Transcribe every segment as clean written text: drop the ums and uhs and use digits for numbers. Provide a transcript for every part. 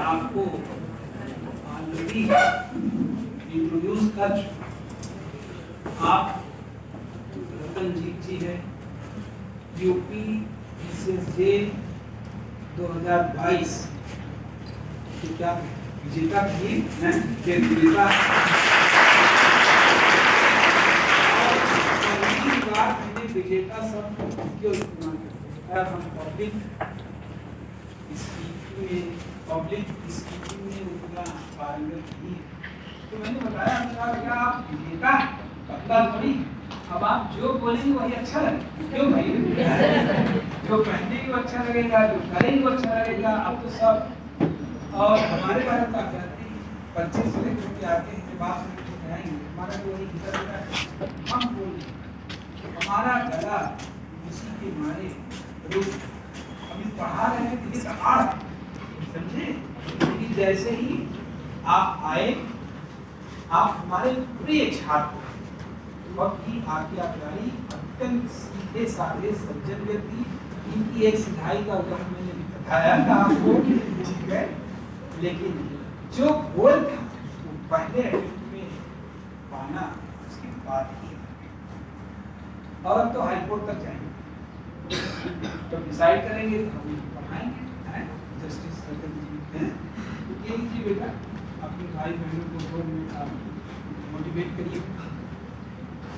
आपको already introduce कर चुका। आप रतनजीत जी है, यूपी बीसीएसजे 2022 की क्या विजेता थी, विजेता विजेता सब क्यों इस्तेमाल करते हैं? हम पब्लिक स्पीकिंग में उतना पारंगत नहीं है। तो मैंने बताया क्या आप विजेता पतला थोड़ी, अब आप जो बोलेंगे वही अच्छा लगे। क्यों भाई? जो पहनेंगे वो अच्छा लगेगा, जो करेंगे वो अच्छा लगेगा। अब तो सब और हमारे बारे में आप जानते हैं, 25 से लेकर के आते हैं बात कराएंगे, हमारा जो वही हिस्सा है हम बोलेंगे, हमारा गला किसी के मारे रुक। अभी पढ़ा रहे हैं कि आड़ समझे कि जैसे ही आप आए, आप हमारे प्रिय छात्र वक्त की आज्ञा प्यारी, अत्यंत सीधे साधे सज्जन व्यक्ति। इनकी एक सिधाई का उदाहरण मैंने बताया था आपको, ठीक है, लेकिन जो गोल था वो पहले अटेम्प्ट में पाना उसके बाद ही, और अब तो हाईकोर्ट तक जाएंगे तो डिसाइड करेंगे तो हम पढ़ाएंगे। जस्टिस रतनजीत हैं, तो ये लीजिए बेटा, अपने भाई बहनों को बोर्ड में मोटिवेट करिए।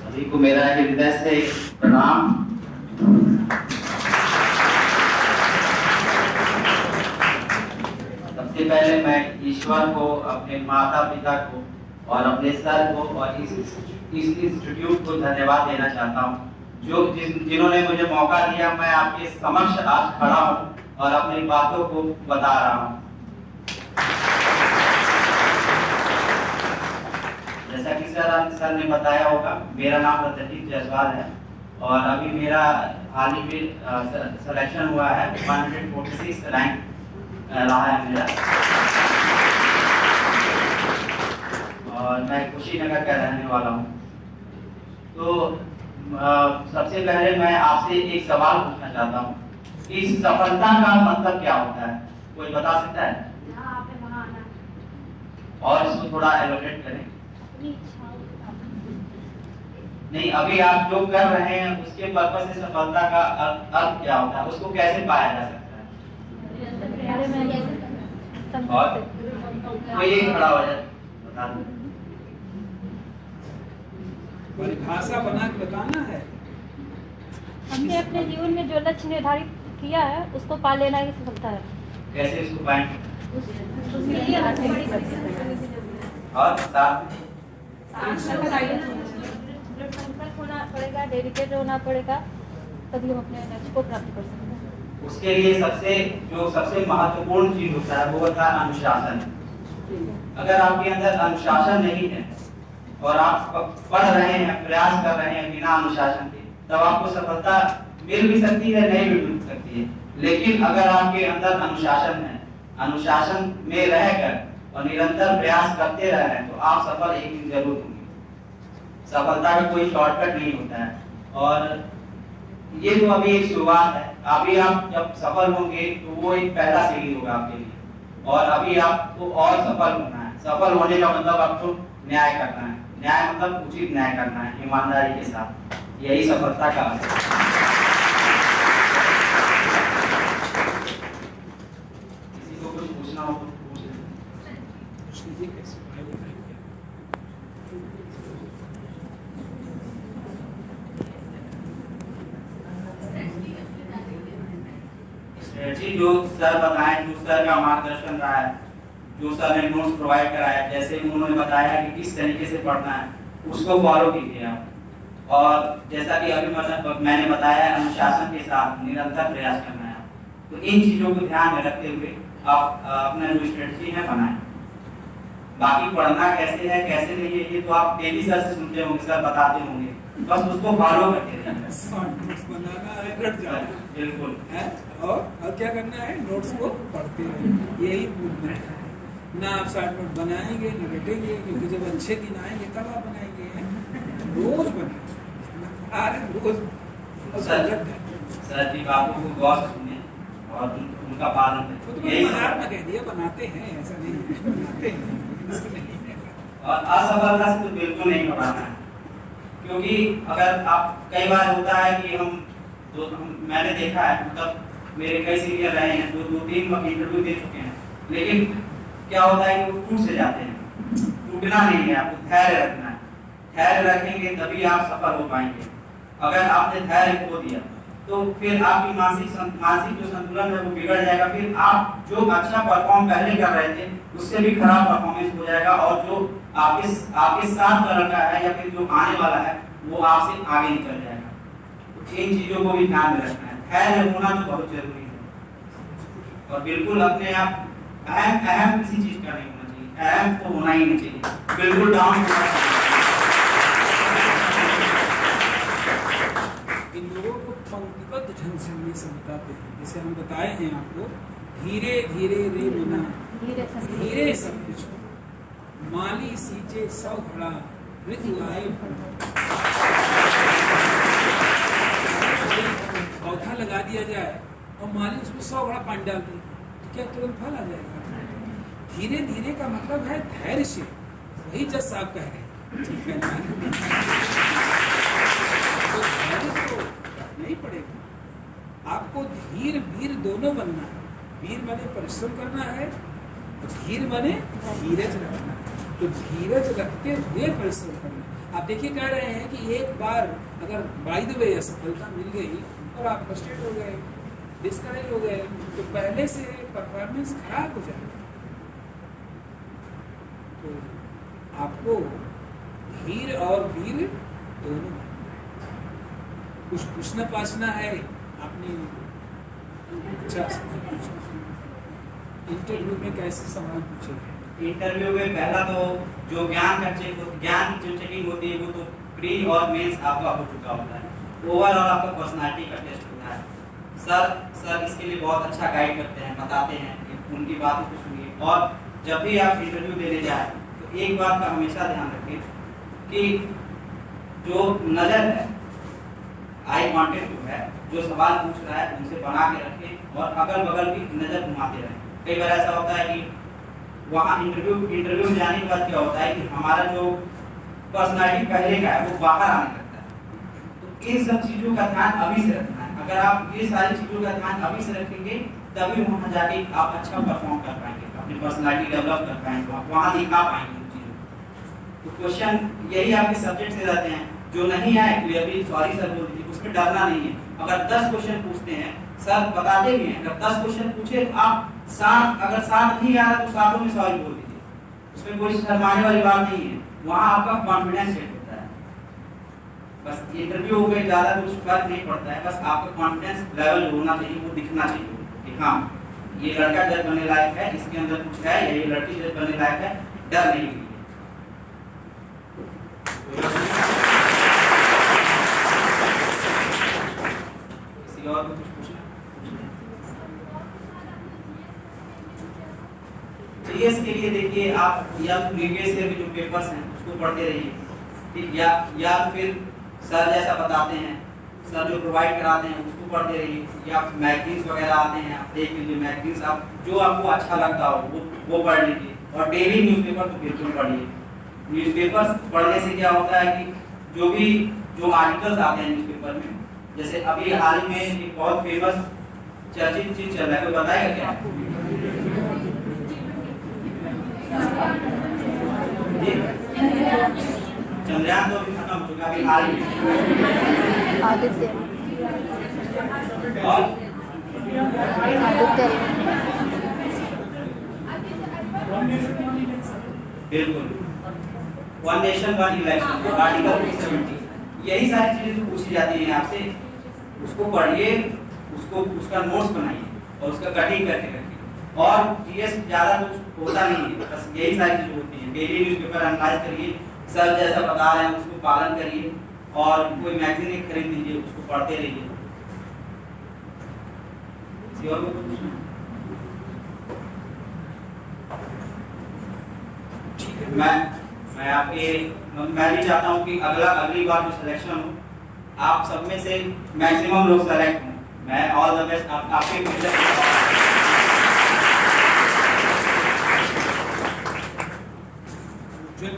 सभी को मेरा हृदय से प्रणाम। सबसे पहले मैं ईश्वर को, अपने माता पिता को और अपने सर को और इस इंस्टीट्यूट को धन्यवाद देना चाहता हूँ, जो जिन्होंने मुझे मौका दिया। मैं आपके समक्ष आज खड़ा हूँ और अपनी बातों को बता रहा हूँ। जैसा कि सर ने बताया होगा, मेरा नाम रतनजीत जायसवाल है और अभी मेरा हाल ही में सिलेक्शन हुआ है, 146 रैंक रहा है मेरा, और मैं कुशीनगर का रहने वाला हूँ। तो सबसे पहले मैं आपसे एक सवाल पूछना चाहता हूँ, इस सफलता का मतलब क्या होता है? कोई बता सकता है? और इसको थोड़ा एलोकेट करें। नहीं, अभी आप जो कर रहे हैं उसके पर्पस से सफलता का अर्थ क्या होता है, उसको कैसे पाया जा सकता है? और कोई एक खड़ा हो जाए, बता दो। परिभाषा बना के बताना है। हमने अपने जीवन में जो लक्ष्य निर्धारित किया है उसको पा लेना ही सफलता है। कैसे इसको पाएंगे? और संकल्प होना पड़ेगा, डेडिकेट होना पड़ेगा, तभी हम अपने लक्ष्य को प्राप्त कर सकते हैं। उसके लिए सबसे महत्वपूर्ण चीज होता है वो होता है अनुशासन। अगर आपके अंदर अनुशासन नहीं है और आप पढ़ रहे हैं, प्रयास कर रहे हैं बिना अनुशासन के, तब आपको सफलता मिल भी सकती है, नहीं भी मिल सकती है। लेकिन अगर आपके अंदर अनुशासन है, अनुशासन में रहकर और निरंतर प्रयास करते रह रहे हैं, तो आप सफल एक दिन जरूर होंगे। सफलता का कोई शॉर्टकट नहीं होता है, और ये तो अभी एक शुरुआत है। अभी आप जब सफल होंगे तो वो एक पहला सीढ़ी होगा आपके लिए, और अभी आपको और सफल होना है। सफल होने का मतलब आपको न्याय करना है। न्याय मतलब उचित न्याय करना है, ईमानदारी के साथ। यही सफलता का अर्थ है। किसी को कुछ पूछना हो तो पूछ जी। जो सर बताएं, जो सर का मार्गदर्शन रहा है, जो सर ने नोट्स प्रोवाइड कराया, जैसे उन्होंने बताया कि किस तरीके से पढ़ना है, उसको फॉलो कीजिए आप। और जैसा कि अभी मैंने बताया, अनुशासन के साथ निरंतर प्रयास करना है। तो इन चीज़ों को ध्यान में रखते हुए आप अपना जो स्ट्रेटजी है बनाएं। बाकी पढ़ना कैसे है कैसे नहीं है ये तो आप डेली सर से सुनते होंगे, सर बताते होंगे, बस उसको फॉलो करते रहिए। शॉर्ट नोट्स बनाना है, रट जाना बिल्कुल है, और क्या करना है, नोट्स को पढ़ते रहिए, यही मूवमेंट है। ना आप शॉर्ट नोट बनाएंगे ना रटेंगे, क्योंकि जब अच्छे दिन आएंगे तब आप बनाएंगे, रोज बनाएंगे, रोज। सर जी बातों को गौर से सुने और उनका पालन वो तो करें। मजाक में कह दिया, बनाते हैं, ऐसा नहीं है, बनाते हैं, ऐसा नहीं है। और असफलता से तो बिल्कुल नहीं घबराना है, क्योंकि अगर आप कई बार होता है कि मैंने देखा है, मतलब मेरे कई सीनियर रहे हैं जो 2-3 इंटरव्यू दे चुके हैं, लेकिन क्या होता है कि वो टूट से जाते हैं। टूटना नहीं है, आपको धैर्य रखना है। धैर्य रखेंगे तभी आप सफल हो पाएंगे। अगर आपने धैर्य खो दिया तो फिर आपकी मानसिक जो संतुलन है वो बिगड़ जाएगा। फिर आप जो अच्छा परफॉर्म पहले कर रहे थे उससे भी खराब परफॉर्मेंस हो जाएगा, और जो आपके साथ का लड़का है या फिर जो आने वाला है वो आपसे आगे निकल जाएगा। तो इन चीजों को भी ध्यान में रखना है। धैर्य होना तो बहुत जरूरी है, और बिल्कुल अपने आप अहम किसी चीज का नहीं होना चाहिए। अहम तो होना ही नहीं चाहिए, बिल्कुल डाउन। इन लोगों को पंक्तिबद्ध ढंग से हम ये समझाते हैं, जैसे हम बताए हैं आपको, धीरे धीरे रे मना धीरे सब कुछ, माली सींचे 100 घड़ा ऋतु आए पौधा लगा दिया जाए और माली उसमें 100 घड़ा पानी डाल दे तो क्या तुरंत फल आ जाएगा? धीरे धीरे का मतलब है धैर्य से, वही जज साहब कह रहे हैं, ठीक है ना? तो धैर्य तो रखना ही पड़ेगा आपको। धीर वीर दोनों बनना है। वीर माने परिश्रम करना है, और धीर माने धीरज रखना है। तो धीरज रखते हुए परिश्रम करना है। आप देखिए कह रहे हैं कि एक बार अगर बाय द वे असफलता मिल गई और आप फ्रस्ट्रेट हो गए, डिस्करेज हो गए, तो पहले से परफॉर्मेंस खराब हो जाएगा। तो आपको धीर और वीर दोनों, कुछ पूछना पाछना है आपने, अच्छा इंटरव्यू में कैसे सवाल पूछे? इंटरव्यू में पहला तो जो ज्ञान की जो चेकिंग होती है वो तो प्री और मेंस आपका हो चुका होता है। ओवरऑल आपका पर्सनालिटी का टेस्ट होता है। सर इसके लिए बहुत अच्छा गाइड करते हैं, बताते हैं, उनकी बातों को सुनिए। और जब भी आप इंटरव्यू देने जाए तो एक बात का हमेशा ध्यान रखें कि जो नज़र है, आई कांटेक्ट जो है, जो सवाल पूछ रहा है उनसे बना के रखें, और अगल बगल भी नज़र घुमाते रहें। कई बार ऐसा होता है कि वहाँ इंटरव्यू में जाने के बाद क्या होता है कि हमारा जो पर्सनालिटी पहले का है वो बाहर आने लगता है। तो इन सब चीज़ों का ध्यान अभी से रखना है। अगर आप ये सारी चीज़ों का ध्यान अभी से रखेंगे तभी वहाँ जाके आप अच्छा परफॉर्म कर पाएंगे, अपनी पर्सनालिटी डेवलप कर पाएंगे, आप वहाँ दिखा पाएंगे उन चीज़ों। तो क्वेश्चन यही आपके सब्जेक्ट से रहते हैं। जो नहीं आए क्लियरली सॉरी सर बोल दीजिए, उसमें डरना नहीं है। अगर 10 क्वेश्चन पूछते हैं, सर बताते भी हैं, अगर 10 क्वेश्चन पूछे तो आप 7, अगर 7 नहीं आ रहा तो 7 में सॉरी बोल दीजिए, उसमें कोई शर्माने वाली बात नहीं है। वहाँ आपका कॉन्फिडेंस सेट होता है। बस इंटरव्यू में ज़्यादा कुछ फर्क नहीं पड़ता है, बस आपका कॉन्फिडेंस लेवल होना चाहिए, वो दिखना चाहिए कि हाँ ये लड़का जज बनने लायक है, इसके अंदर कुछ है, या ये लड़की जज बनने लायक है, डर नहीं है। और कुछ पूछना? जीएस के लिए देखिए आप या प्रीवियस ईयर के जो पेपर्स हैं उसको पढ़ते रहिए, ठीक, या फिर सर जैसा बताते हैं, सर जो प्रोवाइड कराते हैं उसको पढ़ते रहिए, या मैगजीन्स वगैरह आते हैं आप देख लीजिए। मैगजीन्स आप जो आपको अच्छा लगता हो वो पढ़ लीजिए, और डेली न्यूज़पेपर तो बिल्कुल पढ़िए। न्यूज़पेपर पढ़ने से क्या होता है कि जो आर्टिकल्स आते हैं न्यूज़पेपर में, जैसे अभी हाल ही में एक बहुत फेमस चर्चित चीज चल रहा है, कोई बताएगा क्या? चंद्रयान तो अभी खत्म हो चुका, अभी हाल ही में आदित्य और बिल्कुल, one nation one election, article 370, यही सारी चीजें जो पूछी जाती हैं आपसे, उसको पढ़िए, उसको उसका नोट्स बनाइए और उसका कटिंग करके रखिए। और जीएस ज्यादा कुछ होता नहीं है, बस यही सारी चीजें होती हैं। डेली न्यूज़पेपर एनालाइज करिए, सर जैसा बता रहे हैं उसको पालन करिए, और कोई मैगजीन एक खरीद लीजिए, उसको पढ़ते रहिए। और ठीक है। मैं भी चाहता हूँ कि अगली बार जो सिलेक्शन हो, आप सब में से मैक्सिमम लोग सेलेक्ट हों। मैं ऑल द बेस्ट आपके उज्जवल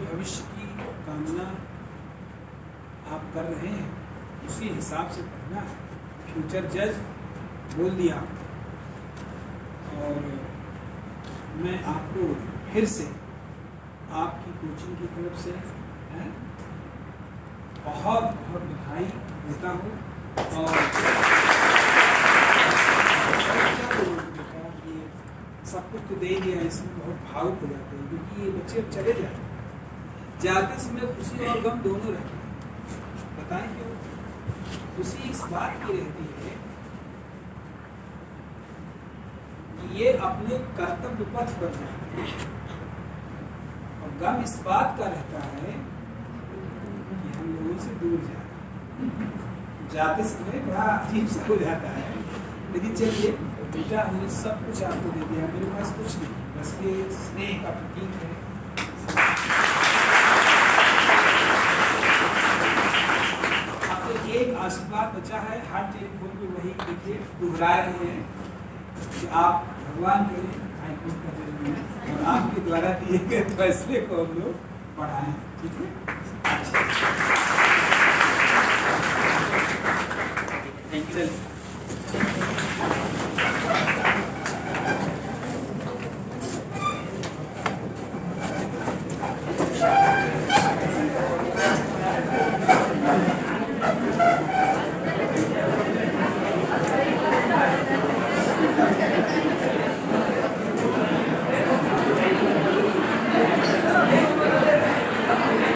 भविष्य की कामना आप कर रहे हैं, उसी हिसाब से पढ़ना है। फ्यूचर जज बोल दिया, और मैं आपको फिर से आपकी कोचिंग की तरफ से बहुत बहुत बधाई देता हूँ। और ये सब कुछ तो दे दिया है, इसमें बहुत भावुक हो जाते हैं, क्योंकि ये बच्चे अब चले जाते समय खुशी और गम दोनों रहते हैं। बताएं क्यों? खुशी इस बात की रहती है कि ये अपने कर्तव्य पथ पर जाते हैं, और गम इस बात का रहता है कि हम लोगों से दूर जाते समय बड़ा अजीब सा हो जाता है। लेकिन चलिए बेटा, हमने सब कुछ आपको दे दिया, मेरे पास कुछ नहीं, बस ये स्नेह का प्रतीक है। आपको एक आशीर्वाद बचा है, हाथ टेलीफोन पे वही देखिए दोहरा रहे हैं कि आप भगवान करें हाईकोर्ट का जज में, और आपके द्वारा दिए गए फैसले को हम लोग पढ़ाएं। ठीक है, थैंक यू।